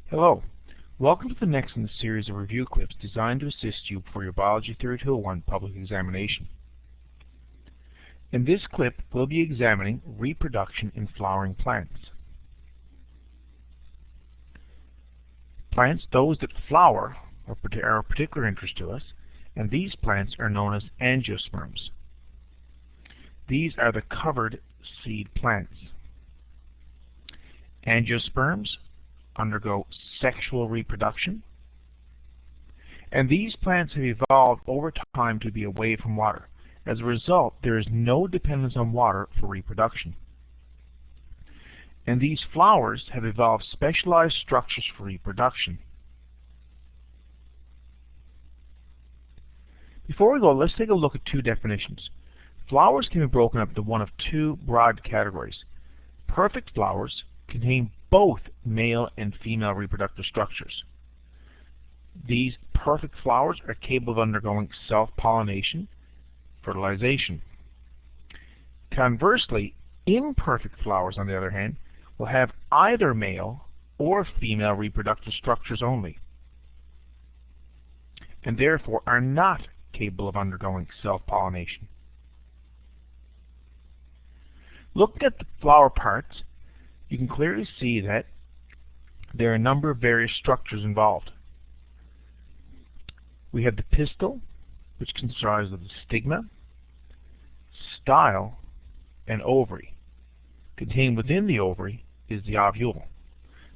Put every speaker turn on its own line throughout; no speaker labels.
Hello. Welcome to the next in the series of review clips designed to assist you for your Biology 3201 public examination. In this clip, we'll be examining reproduction in flowering plants. Plants, those that flower, are of particular interest to us, and these plants are known as angiosperms. These are the covered seed plants. Angiosperms undergo sexual reproduction, and these plants have evolved over time to be away from water. As a result, there is no dependence on water for reproduction. And these flowers have evolved specialized structures for reproduction. Before we go, let's take a look at two definitions. Flowers can be broken up into one of two broad categories. Perfect flowers contain both male and female reproductive structures. These perfect flowers are capable of undergoing self-pollination, fertilization. Conversely, imperfect flowers, on the other hand, will have either male or female reproductive structures only, and therefore are not capable of undergoing self-pollination. Looking at the flower parts, you can clearly see that there are a number of various structures involved. We have the pistil, which comprises of the stigma, style, and ovary. Contained within the ovary is the ovule.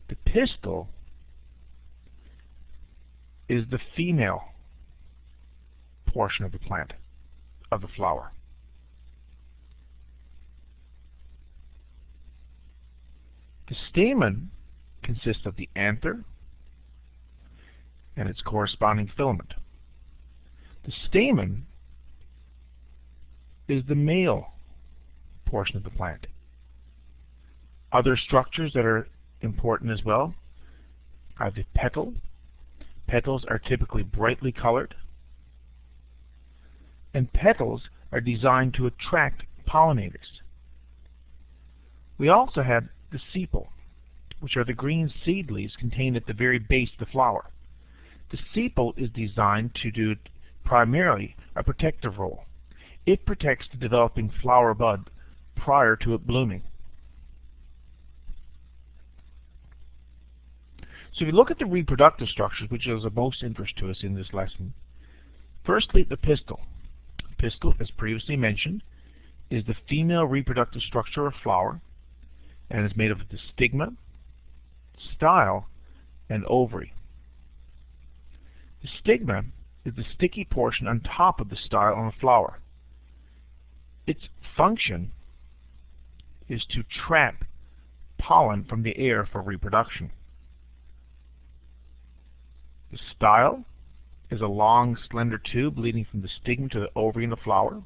The pistil is the female portion of the plant, of the flower. The stamen consists of the anther and its corresponding filament. The stamen is the male portion of the plant. Other structures that are important as well are the petal. Petals are typically brightly colored, and petals are designed to attract pollinators. We also have the sepal, which are the green seed leaves contained at the very base of the flower. The sepal is designed to do primarily a protective role. It protects the developing flower bud prior to it blooming. So if you look at the reproductive structures, which is of most interest to us in this lesson, firstly, the pistil. The pistil, as previously mentioned, is the female reproductive structure of a flower, and is made of the stigma, style, and ovary. The stigma is the sticky portion on top of the style on a flower. Its function is to trap pollen from the air for reproduction. The style is a long, slender tube leading from the stigma to the ovary in the flower.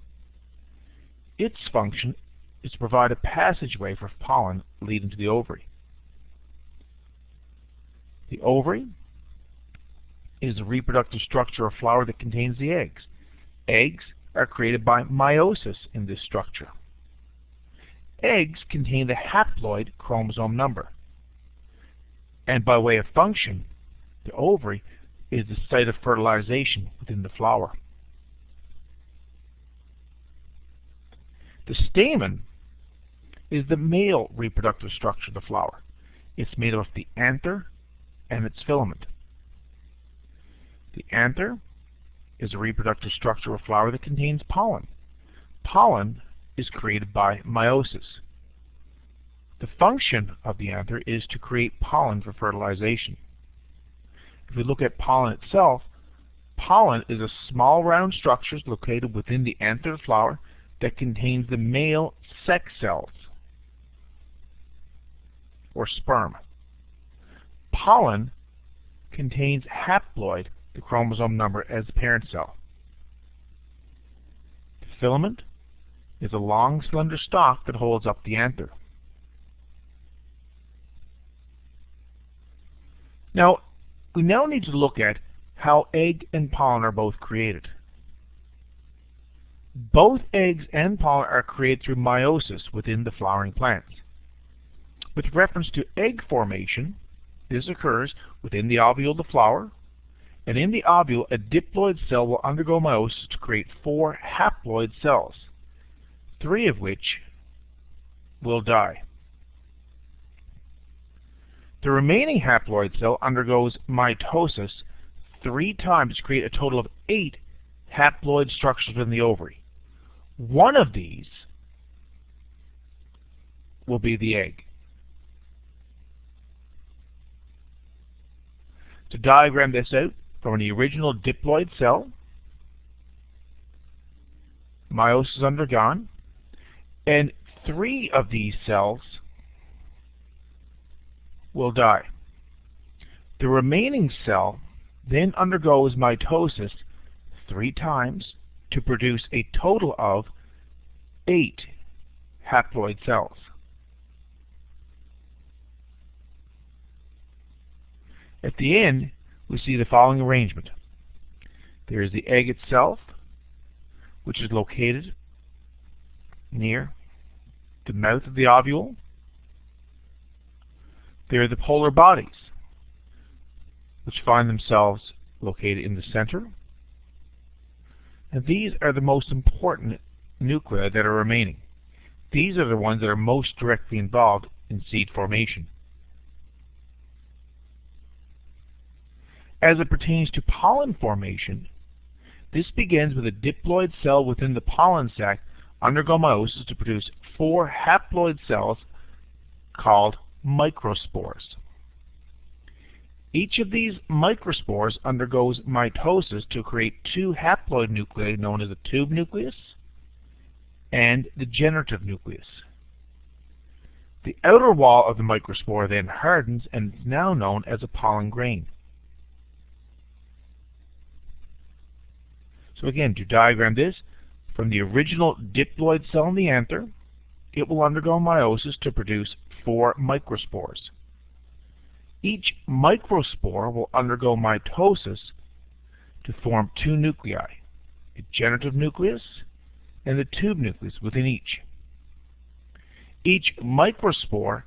Its function is to provide a passageway for pollen leading to the ovary. The ovary is the reproductive structure of a flower that contains the eggs. Eggs are created by meiosis in this structure. Eggs contain the haploid chromosome number. And by way of function, the ovary is the site of fertilization within the flower. The stamen is the male reproductive structure of the flower. It's made of the anther and its filament. The anther is a reproductive structure of a flower that contains pollen. Pollen is created by meiosis. The function of the anther is to create pollen for fertilization. If we look at pollen itself, pollen is a small round structure located within the anther of the flower that contains the male sex cells, or sperm. Pollen contains haploid, the chromosome number, as the parent cell. The filament is a long, slender stalk that holds up the anther. Now, we now need to look at how egg and pollen are both created. Both eggs and pollen are created through meiosis within the flowering plants. With reference to egg formation, This occurs within the ovule of the flower, and in the ovule, a diploid cell will undergo meiosis to create 4 haploid cells, 3 of which will die. The remaining haploid cell undergoes mitosis 3 times to create a total of 8 haploid structures within the ovary. One of these will be the egg. To diagram this out, from the original diploid cell, meiosis is undergone, and 3 of these cells will die. The remaining cell then undergoes mitosis 3 times to produce a total of 8 haploid cells. At the end, we see the following arrangement. There is the egg itself, which is located near the mouth of the ovule. There are the polar bodies, which find themselves located in the center. And these are the most important nuclei that are remaining. These are the ones that are most directly involved in seed formation. As it pertains to pollen formation, this begins with a diploid cell within the pollen sac undergo meiosis to produce 4 haploid cells called microspores. Each of these microspores undergoes mitosis to create 2 haploid nuclei known as the tube nucleus and the generative nucleus. The outer wall of the microspore then hardens and is now known as a pollen grain. So again, to diagram this, from the original diploid cell in the anther, it will undergo meiosis to produce 4 microspores. Each microspore will undergo mitosis to form 2 nuclei, a generative nucleus and the tube nucleus within each. Each microspore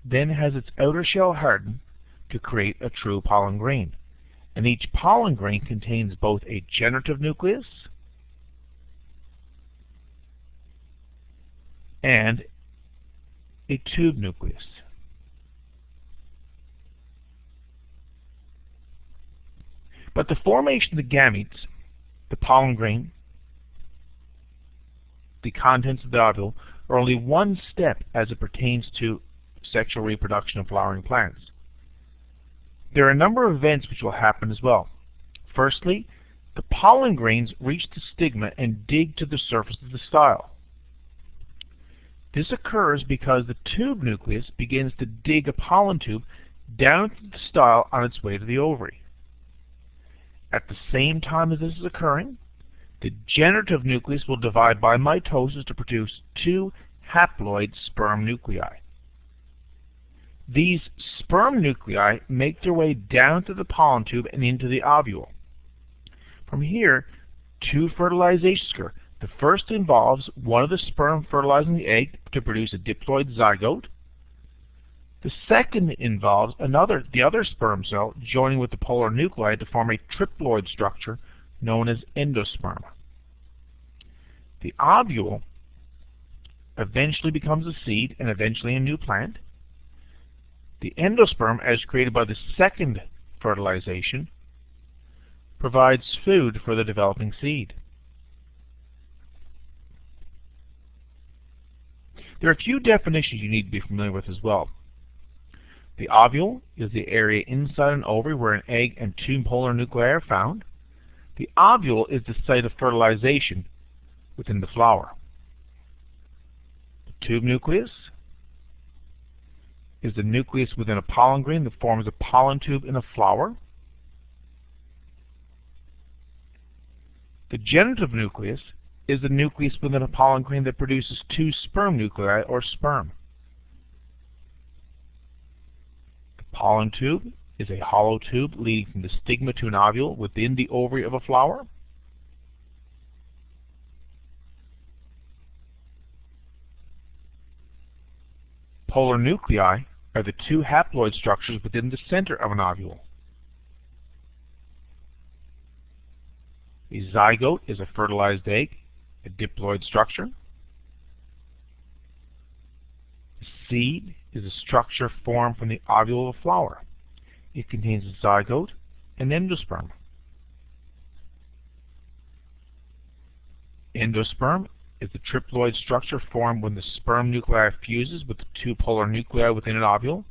then has its outer shell harden to create a true pollen grain, and each pollen grain contains both a generative nucleus and a tube nucleus. But the formation of the gametes, the pollen grain, the contents of the ovule, are only one step as it pertains to sexual reproduction of flowering plants. There are a number of events which will happen as well. Firstly, the pollen grains reach the stigma and dig to the surface of the style. This occurs because the tube nucleus begins to dig a pollen tube down to the style on its way to the ovary. At the same time as this is occurring, the generative nucleus will divide by mitosis to produce 2 haploid sperm nuclei. These sperm nuclei make their way down to the pollen tube and into the ovule. From here, 2 fertilizations occur. The first involves one of the sperm fertilizing the egg to produce a diploid zygote. The second involves the other sperm cell joining with the polar nuclei to form a triploid structure known as endosperm. The ovule eventually becomes a seed and eventually a new plant. The endosperm, as created by the second fertilization, provides food for the developing seed. There are a few definitions you need to be familiar with as well. The ovule is the area inside an ovary where an egg and 2 polar nuclei are found. The ovule is the site of fertilization within the flower. The tube nucleus is the nucleus within a pollen grain that forms a pollen tube in a flower. The generative nucleus is the nucleus within a pollen grain that produces 2 sperm nuclei, or sperm. The pollen tube is a hollow tube leading from the stigma to an ovule within the ovary of a flower. Polar nuclei are the two haploid structures within the center of an ovule. A zygote is a fertilized egg, a diploid structure. A seed is a structure formed from the ovule of a flower. It contains a zygote and endosperm. Endosperm is the triploid structure formed when the sperm nuclei fuses with the two polar nuclei within an ovule.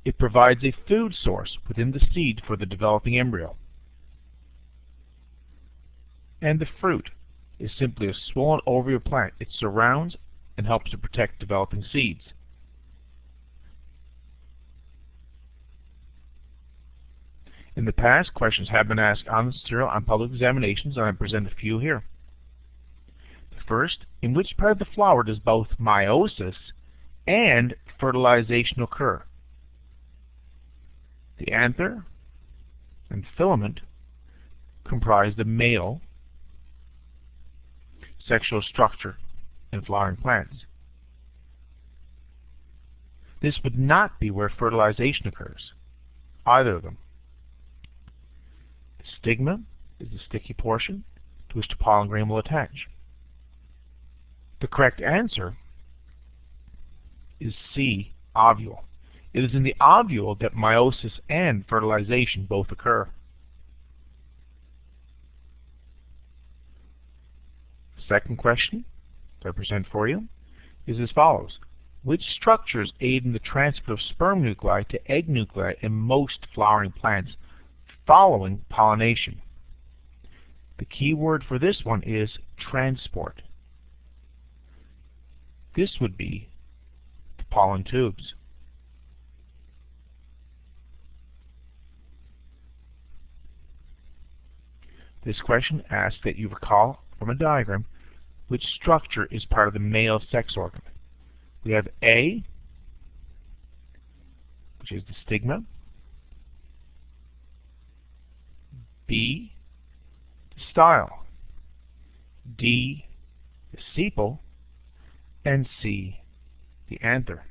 It provides a food source within the seed for the developing embryo. And the fruit is simply a swollen ovary plant. It surrounds and helps to protect developing seeds. In the past, questions have been asked on this material on public examinations, and I present a few here. The first, in which part of the flower does both meiosis and fertilization occur? The anther and filament comprise the male sexual structure in flowering plants. This would not be where fertilization occurs, either of them. The stigma is the sticky portion to which the pollen grain will attach. The correct answer is C, ovule. It is in the ovule that meiosis and fertilization both occur. Second question that I present for you is as follows. Which structures aid in the transfer of sperm nuclei to egg nuclei in most flowering plants following pollination? The key word for this one is transport. This would be the pollen tubes. This question asks that you recall from a diagram which structure is part of the male sex organ. We have A, which is the stigma, B, the style, D, the sepal, and C, the anther.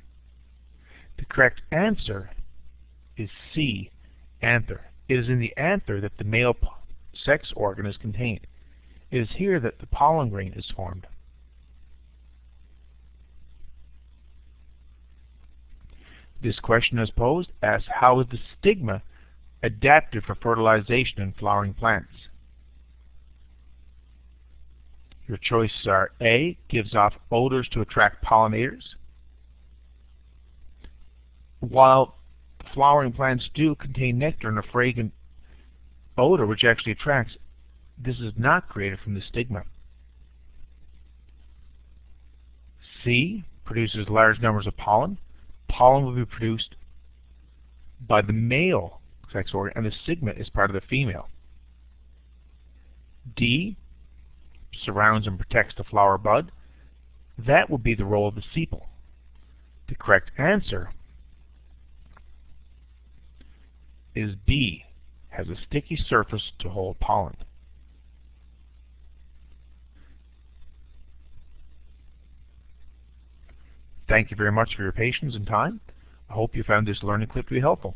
The correct answer is C, anther. It is in the anther that the male sex organ is contained. It is here that the pollen grain is formed. This question, as posed, asks how is the stigma adapted for fertilization in flowering plants? Your choices are A, gives off odors to attract pollinators. While flowering plants do contain nectar and a fragrant odor which actually attracts, this is not created from the stigma. C, produces large numbers of pollen. Pollen will be produced by the male sex organ, and the stigma is part of the female. D, surrounds and protects the flower bud. That would be the role of the sepal. The correct answer is B, has a sticky surface to hold pollen. Thank you very much for your patience and time. I hope you found this learning clip to be helpful.